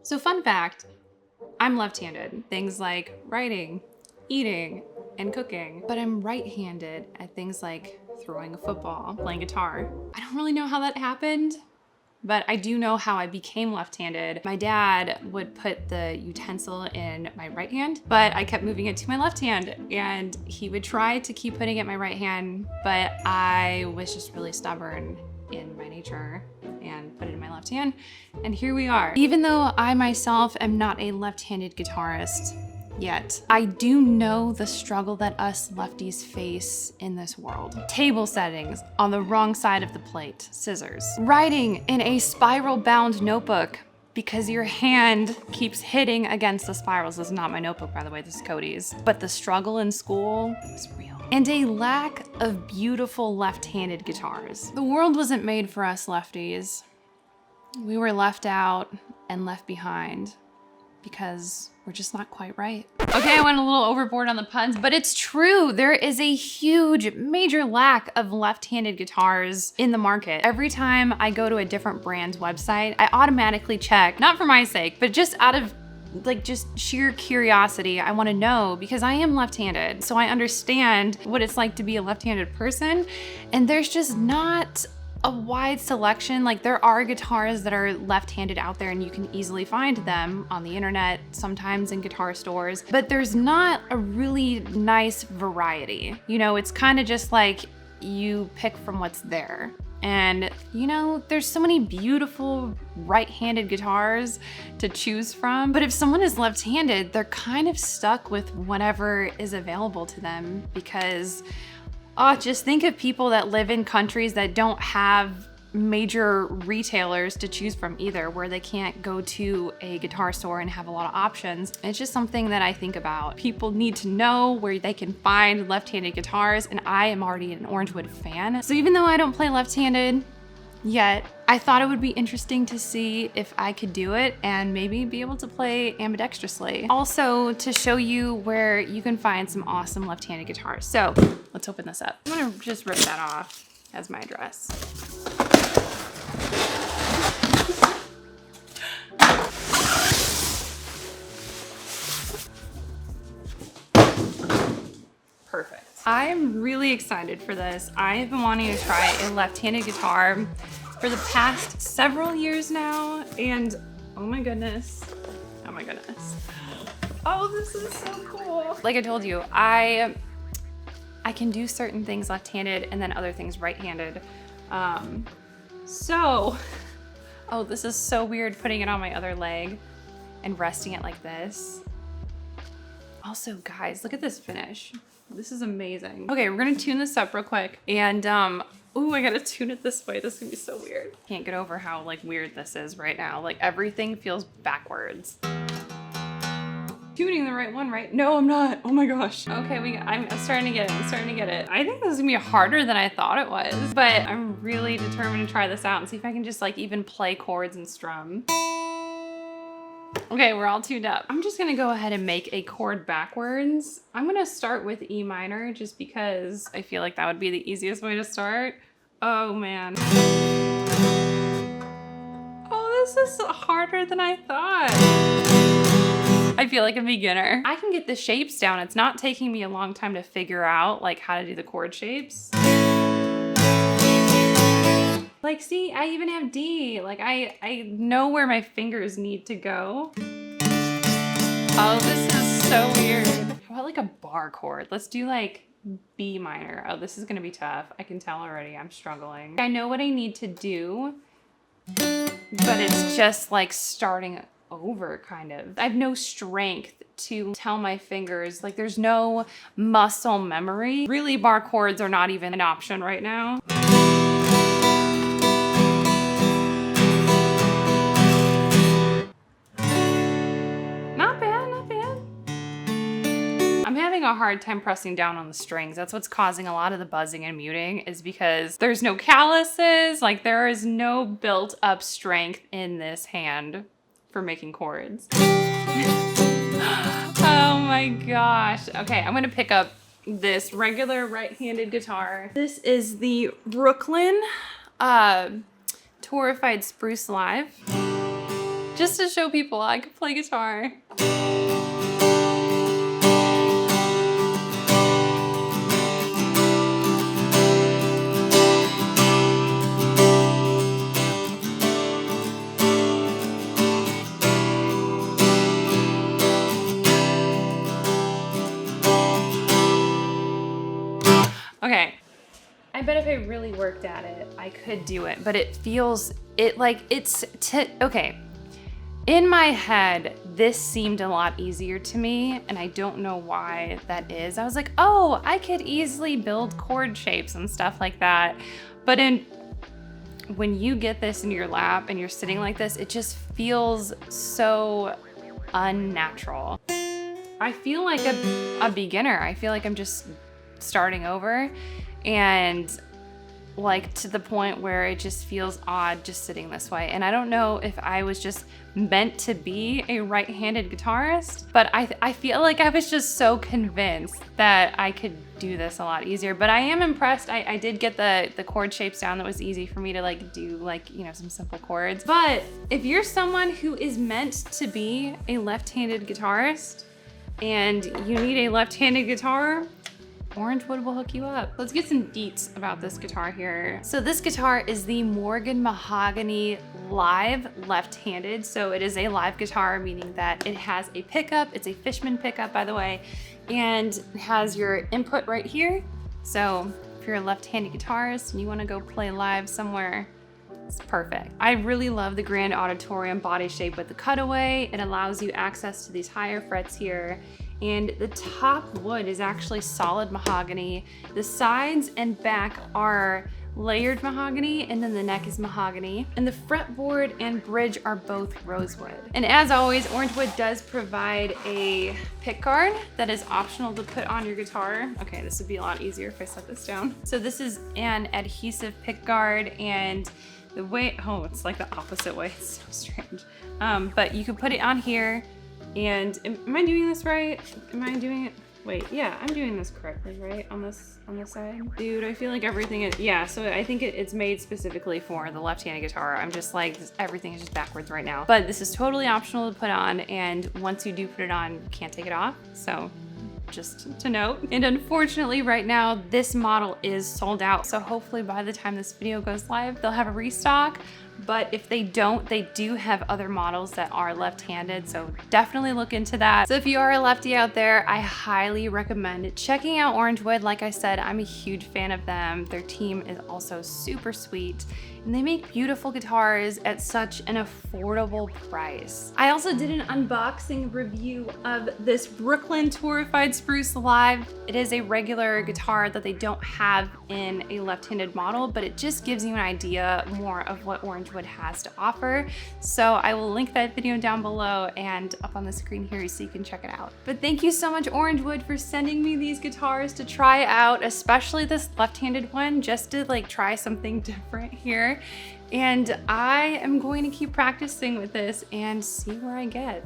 So fun fact, I'm left-handed. Things like writing, eating, and cooking. But I'm right-handed at things like throwing a football, playing guitar. I don't really know how that happened, but I do know how I became left-handed. My dad would put the utensil in my right hand, but I kept moving it to my left hand, and he would try to keep putting it in my right hand, but I was just really stubborn in my nature and put it in my left hand, and here we are. Even though I myself am not a left-handed guitarist yet, I do know the struggle that us lefties face in this world. Table settings on the wrong side of the plate, scissors. Writing in a spiral-bound notebook because your hand keeps hitting against the spirals. This is not my notebook, by the way, this is Cody's. But the struggle in school is real. And a lack of beautiful left-handed guitars. The world wasn't made for us lefties. We were left out and left behind because we're just not quite right. Okay, I went a little overboard on the puns, but it's true. There is a huge, major lack of left-handed guitars in the market. Every time I go to a different brand's website, I automatically check, not for my sake, but just out of just sheer curiosity. I want to know because I am left-handed, so I understand what it's like to be a left-handed person, and there's just not a wide selection. Like, there are guitars that are left-handed out there and you can easily find them on the internet, sometimes in guitar stores, but there's not a really nice variety. You know, it's kind of just like you pick from what's there. And you know, there's so many beautiful right-handed guitars to choose from, but if someone is left-handed, they're kind of stuck with whatever is available to them because just think of people that live in countries that don't have major retailers to choose from either, where they can't go to a guitar store and have a lot of options. It's just something that I think about. People need to know where they can find left-handed guitars, and I am already an Orangewood fan. So even though I don't play left-handed yet, I thought it would be interesting to see if I could do it and maybe be able to play ambidextrously. Also, to show you where you can find some awesome left-handed guitars. So let's open this up. I'm gonna just rip that off as my address. Perfect. I'm really excited for this. I have been wanting to try a left-handed guitar for the past several years now, and oh my goodness. Oh my goodness. Oh, this is so cool. Like I told you, I can do certain things left-handed and then other things right-handed. Oh, this is so weird putting it on my other leg and resting it like this. Also, guys, look at this finish. This is amazing. Okay, we're gonna tune this up real quick. And, ooh, I gotta tune it this way. This is gonna be so weird. Can't get over how, like, weird this is right now. Like, everything feels backwards. Tuning the right one, right? No, I'm not. Oh my gosh. Okay, I'm starting to get it. I'm starting to get it. I think this is gonna be harder than I thought it was, but I'm really determined to try this out and see if I can just like even play chords and strum. Okay, we're all tuned up. I'm just gonna go ahead and make a chord backwards. I'm gonna start with E minor just because I feel like that would be the easiest way to start. Oh man. Oh, this is harder than I thought. I feel like a beginner. I can get the shapes down. It's not taking me a long time to figure out like how to do the chord shapes. Like, see, I even have D. Like, I know where my fingers need to go. Oh, this is so weird. How about like a bar chord? Let's do like B minor. Oh, this is gonna be tough. I can tell already, I'm struggling. I know what I need to do, but it's just like starting over kind of. I have no strength to tell my fingers, like there's no muscle memory. Really, bar chords are not even an option right now. Not bad, not bad. I'm having a hard time pressing down on the strings. That's what's causing a lot of the buzzing and muting, is because there's no calluses, like there is no built up strength in this hand for making chords. Oh my gosh. Okay, I'm gonna pick up this regular right-handed guitar. This is the Brooklyn Torrefied Spruce Live. just to show people I can play guitar. Okay, I bet if I really worked at it, I could do it, but it feels, okay. In my head, this seemed a lot easier to me, and I don't know why that is. I was like, oh, I could easily build chord shapes and stuff like that. But when you get this in your lap and you're sitting like this, it just feels so unnatural. I feel like a beginner. I feel like I'm just starting over, and like to the point where it just feels odd just sitting this way. And I don't know if I was just meant to be a right-handed guitarist, but I feel like I was just so convinced that I could do this a lot easier. But I am impressed. I did get the chord shapes down. That was easy for me to like do, like, you know, some simple chords. But if you're someone who is meant to be a left-handed guitarist and you need a left-handed guitar, Orangewood will hook you up. Let's get some deets about this guitar here. So this guitar is the Morgan Mahogany Live left-handed. So it is a live guitar, meaning that it has a pickup. It's a Fishman pickup, by the way, and it has your input right here. So if you're a left-handed guitarist and you want to go play live somewhere, it's perfect. I really love the Grand Auditorium body shape with the cutaway. It allows you access to these higher frets here. And the top wood is actually solid mahogany. The sides and back are layered mahogany, and then the neck is mahogany. And the fretboard and bridge are both rosewood. And as always, Orangewood does provide a pick guard that is optional to put on your guitar. Okay, this would be a lot easier if I set this down. So this is an adhesive pick guard, and the way, oh, it's like the opposite way. It's so strange. But you can put it on here. And am I doing this right? Am I doing it? Wait, yeah, I'm doing this correctly, right? On this side? Dude, I feel like everything is, yeah, so I think it's made specifically for the left-handed guitar. I'm just like, everything is just backwards right now. But this is totally optional to put on, and once you do put it on, you can't take it off. So just to note. And unfortunately right now, this model is sold out. So hopefully by the time this video goes live, they'll have a restock. But if they don't, they do have other models that are left-handed, so definitely look into that. So if you are a lefty out there, I highly recommend checking out Orangewood. Like I said, I'm a huge fan of them. Their team is also super sweet, and they make beautiful guitars at such an affordable price. I also did an unboxing review of this Brooklyn Torrefied Spruce Live. It is a regular guitar that they don't have in a left-handed model, but it just gives you an idea more of what Orangewood has to offer. So I will link that video down below and up on the screen here so you can check it out. But thank you so much, Orangewood, for sending me these guitars to try out, especially this left-handed one, just to like try something different here. And I am going to keep practicing with this and see where I get.